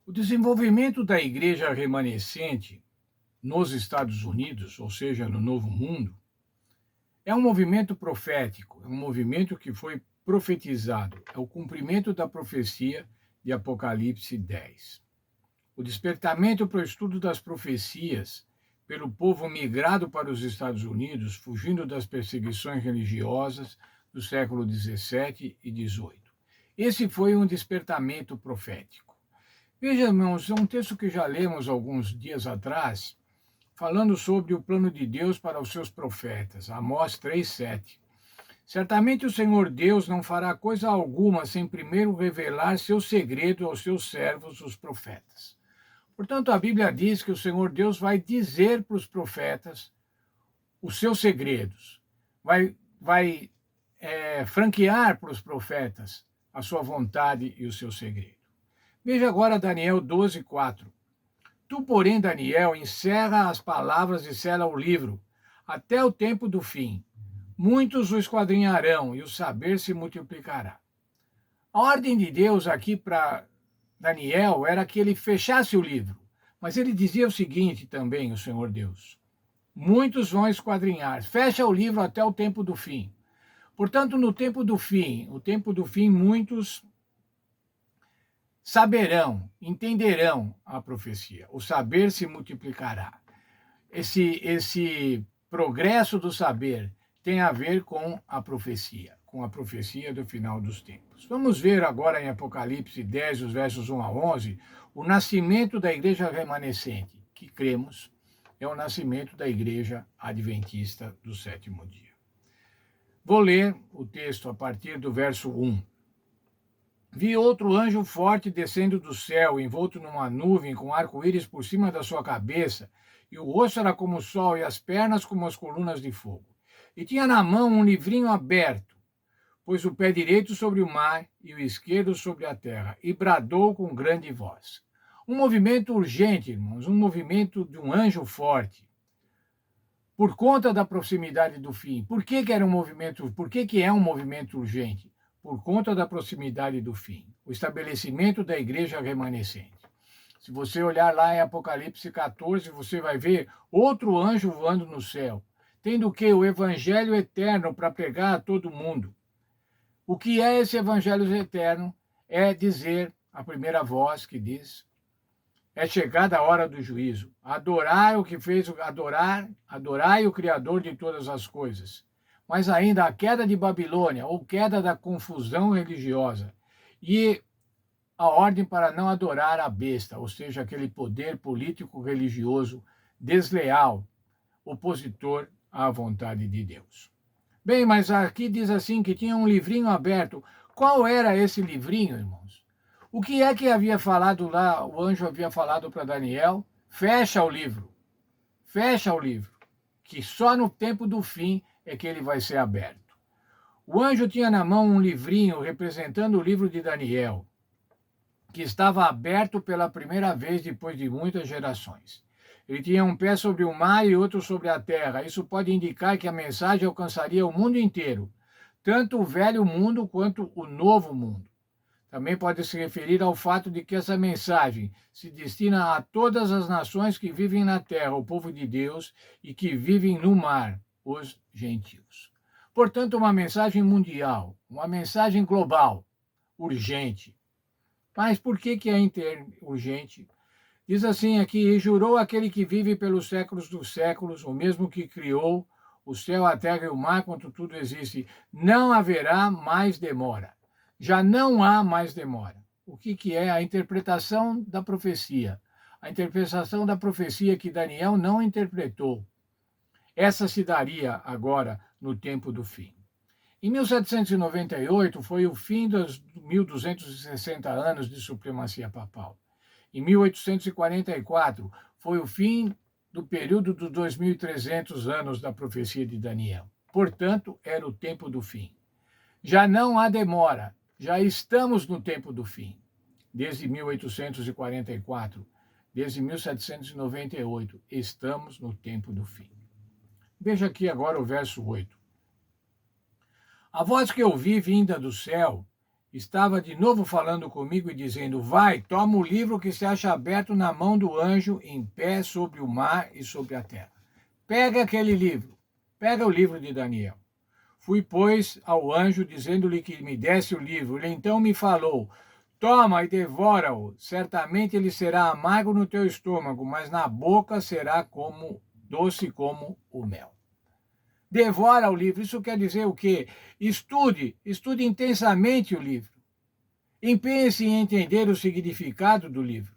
O desenvolvimento da igreja remanescente nos Estados Unidos, ou seja, no Novo Mundo, é um movimento profético, é um movimento que foi profetizado, é o cumprimento da profecia de Apocalipse 10. O despertamento para o estudo das profecias pelo povo migrado para os Estados Unidos, fugindo das perseguições religiosas do século 17 e 18. Esse foi um despertamento profético. Veja, irmãos, é um texto que já lemos alguns dias atrás, falando sobre o plano de Deus para os seus profetas, Amós 3:7. Certamente o Senhor Deus não fará coisa alguma sem primeiro revelar seu segredo aos seus servos, os profetas. Portanto, a Bíblia diz que o Senhor Deus vai dizer para os profetas os seus segredos, vai franquear para os profetas a sua vontade e o seu segredo. Veja agora Daniel 12:4. Tu, porém, Daniel, encerra as palavras e sela o livro, até o tempo do fim. Muitos o esquadrinharão e o saber se multiplicará. A ordem de Deus aqui para Daniel era que ele fechasse o livro, mas ele dizia o seguinte também, o Senhor Deus: muitos vão esquadrinhar, fecha o livro até o tempo do fim. Portanto, no tempo do fim, o tempo do fim, muitos saberão, entenderão a profecia. O saber se multiplicará. Esse progresso do saber tem a ver com a profecia do final dos tempos. Vamos ver agora em Apocalipse 10, os versos 1 a 11, o nascimento da igreja remanescente, que cremos é o nascimento da igreja adventista do sétimo dia. Vou ler o texto a partir do verso 1. Vi outro anjo forte descendo do céu, envolto numa nuvem, com arco-íris por cima da sua cabeça, e o rosto era como o sol, e as pernas como as colunas de fogo. E tinha na mão um livrinho aberto, pôs o pé direito sobre o mar e o esquerdo sobre a terra, e bradou com grande voz. Um movimento urgente, irmãos, um movimento de um anjo forte, por conta da proximidade do fim. Por que era um movimento, por que é um movimento urgente? Por conta da proximidade do fim, o estabelecimento da igreja remanescente. Se você olhar lá em Apocalipse 14, você vai ver outro anjo voando no céu, tendo o que? O evangelho eterno para pregar a todo mundo. O que é esse evangelho eterno? É dizer, a primeira voz que diz, é chegada a hora do juízo. Adorar o que fez, adorai o Criador de todas as coisas. Mas ainda a queda de Babilônia, ou queda da confusão religiosa, e a ordem para não adorar a besta, ou seja, aquele poder político religioso desleal, opositor à vontade de Deus. Bem, mas aqui diz assim que tinha um livrinho aberto. Qual era esse livrinho, irmãos? O que é que havia falado lá, o anjo havia falado para Daniel? Fecha o livro. Fecha o livro, que só no tempo do fim é que ele vai ser aberto. O anjo tinha na mão um livrinho representando o livro de Daniel, que estava aberto pela primeira vez depois de muitas gerações. Ele tinha um pé sobre o mar e outro sobre a terra. Isso pode indicar que a mensagem alcançaria o mundo inteiro, tanto o velho mundo quanto o novo mundo. Também pode se referir ao fato de que essa mensagem se destina a todas as nações que vivem na terra, o povo de Deus, e que vivem no mar, os gentios. Portanto, uma mensagem mundial, uma mensagem global, urgente. Mas por que é urgente? Diz assim aqui, e jurou aquele que vive pelos séculos dos séculos, o mesmo que criou o céu, a terra e o mar, quanto tudo existe, não haverá mais demora. Já não há mais demora. O que é a interpretação da profecia? A interpretação da profecia que Daniel não interpretou. Essa se daria agora no tempo do fim. Em 1798 foi o fim dos 1260 anos de supremacia papal. Em 1844 foi o fim do período dos 2300 anos da profecia de Daniel. Portanto, era o tempo do fim. Já não há demora. Já estamos no tempo do fim, desde 1844, desde 1798, estamos no tempo do fim. Veja aqui agora o verso 8. A voz que ouvi vinda do céu estava de novo falando comigo e dizendo: vai, toma o livro que se acha aberto na mão do anjo, em pé sobre o mar e sobre a terra. Pega aquele livro, pega o livro de Daniel. Fui, pois, ao anjo, dizendo-lhe que me desse o livro. Ele então me falou: toma e devora-o. Certamente ele será amargo no teu estômago, mas na boca será como doce como o mel. Devora o livro. Isso quer dizer o quê? Estude intensamente o livro. Empenhe-se em entender o significado do livro.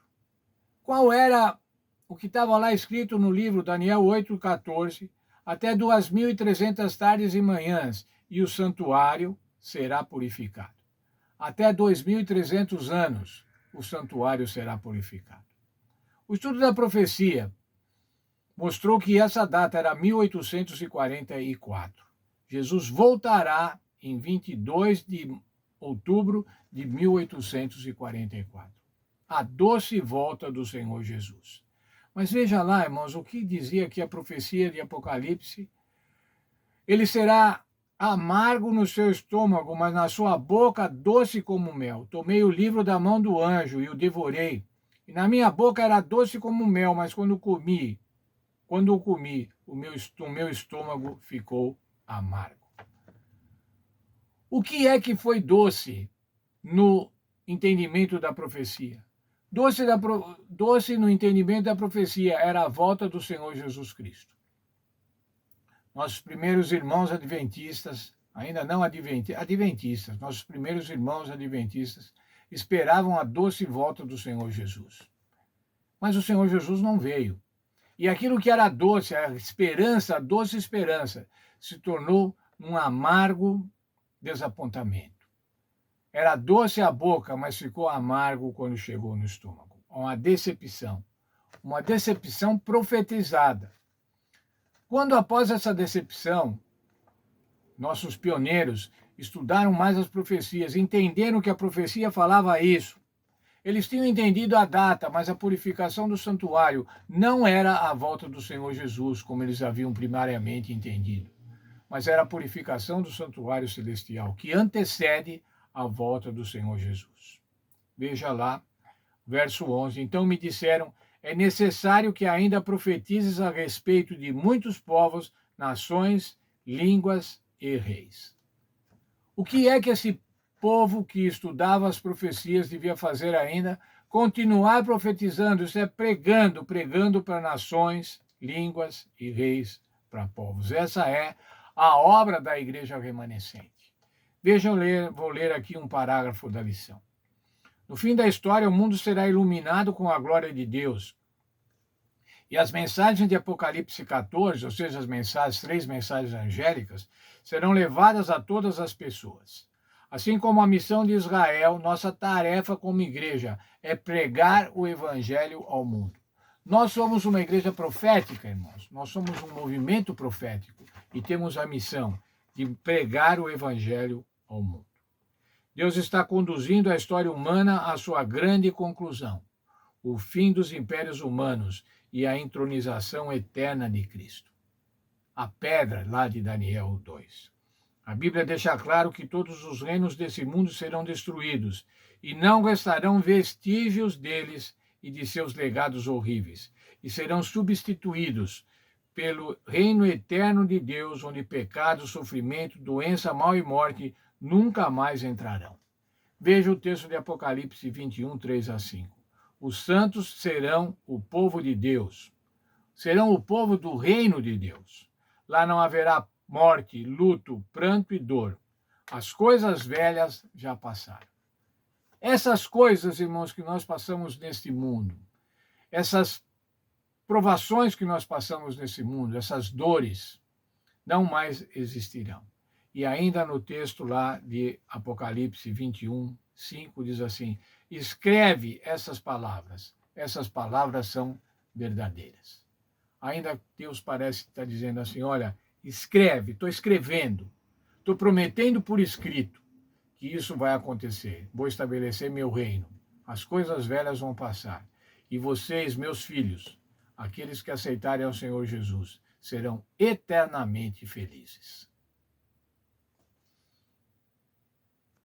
Qual era o que estava lá escrito no livro Daniel 8,14? Até 2.300 tardes e manhãs, e o santuário será purificado. Até 2.300 anos, o santuário será purificado. O estudo da profecia mostrou que essa data era 1844. Jesus voltará em 22 de outubro de 1844. A doce volta do Senhor Jesus. Mas veja lá, irmãos, o que dizia aqui a profecia de Apocalipse. Ele será amargo no seu estômago, mas na sua boca doce como mel. Tomei o livro da mão do anjo e o devorei. E na minha boca era doce como mel, mas quando o comi, o meu estômago ficou amargo. O que é que foi doce no entendimento da profecia? Doce no entendimento da profecia era a volta do Senhor Jesus Cristo. Nossos primeiros irmãos adventistas, ainda não adventistas, nossos primeiros irmãos adventistas esperavam a doce volta do Senhor Jesus. Mas o Senhor Jesus não veio. E aquilo que era doce, a esperança, a doce esperança, se tornou um amargo desapontamento. Era doce a boca, mas ficou amargo quando chegou no estômago. Uma decepção profetizada. Quando, após essa decepção, nossos pioneiros estudaram mais as profecias, entenderam que a profecia falava isso. Eles tinham entendido a data, mas a purificação do santuário não era a volta do Senhor Jesus, como eles haviam primariamente entendido, mas era a purificação do santuário celestial, que antecede a volta do Senhor Jesus. Veja lá, verso 11. Então me disseram: é necessário que ainda profetizes a respeito de muitos povos, nações, línguas e reis. O que é que esse povo que estudava as profecias devia fazer ainda? Continuar profetizando, isso é pregando para nações, línguas e reis, para povos. Essa é a obra da igreja remanescente. Vou ler aqui um parágrafo da lição. No fim da história, o mundo será iluminado com a glória de Deus. E as mensagens de Apocalipse 14, ou seja, as 3 mensagens angélicas, serão levadas a todas as pessoas. Assim como a missão de Israel, nossa tarefa como igreja é pregar o evangelho ao mundo. Nós somos uma igreja profética, irmãos. Nós somos um movimento profético e temos a missão de pregar o evangelho ao mundo. Deus está conduzindo a história humana à sua grande conclusão, o fim dos impérios humanos e a entronização eterna de Cristo. A pedra lá de Daniel 2. A Bíblia deixa claro que todos os reinos desse mundo serão destruídos e não restarão vestígios deles e de seus legados horríveis, e serão substituídos pelo reino eterno de Deus, onde pecado, sofrimento, doença, mal e morte nunca mais entrarão. Veja o texto de Apocalipse 21, 3 a 5. Os santos serão o povo de Deus, serão o povo do reino de Deus. Lá não haverá morte, luto, pranto e dor. As coisas velhas já passaram. Essas coisas, irmãos, que nós passamos neste mundo, essas provações que nós passamos nesse mundo, essas dores, não mais existirão. E ainda no texto lá de Apocalipse 21, 5, diz assim: escreve essas palavras são verdadeiras. Ainda Deus parece estar dizendo assim: olha, escreve, estou escrevendo, estou prometendo por escrito que isso vai acontecer. Vou estabelecer meu reino. As coisas velhas vão passar. E vocês, meus filhos, aqueles que aceitarem ao Senhor Jesus, serão eternamente felizes.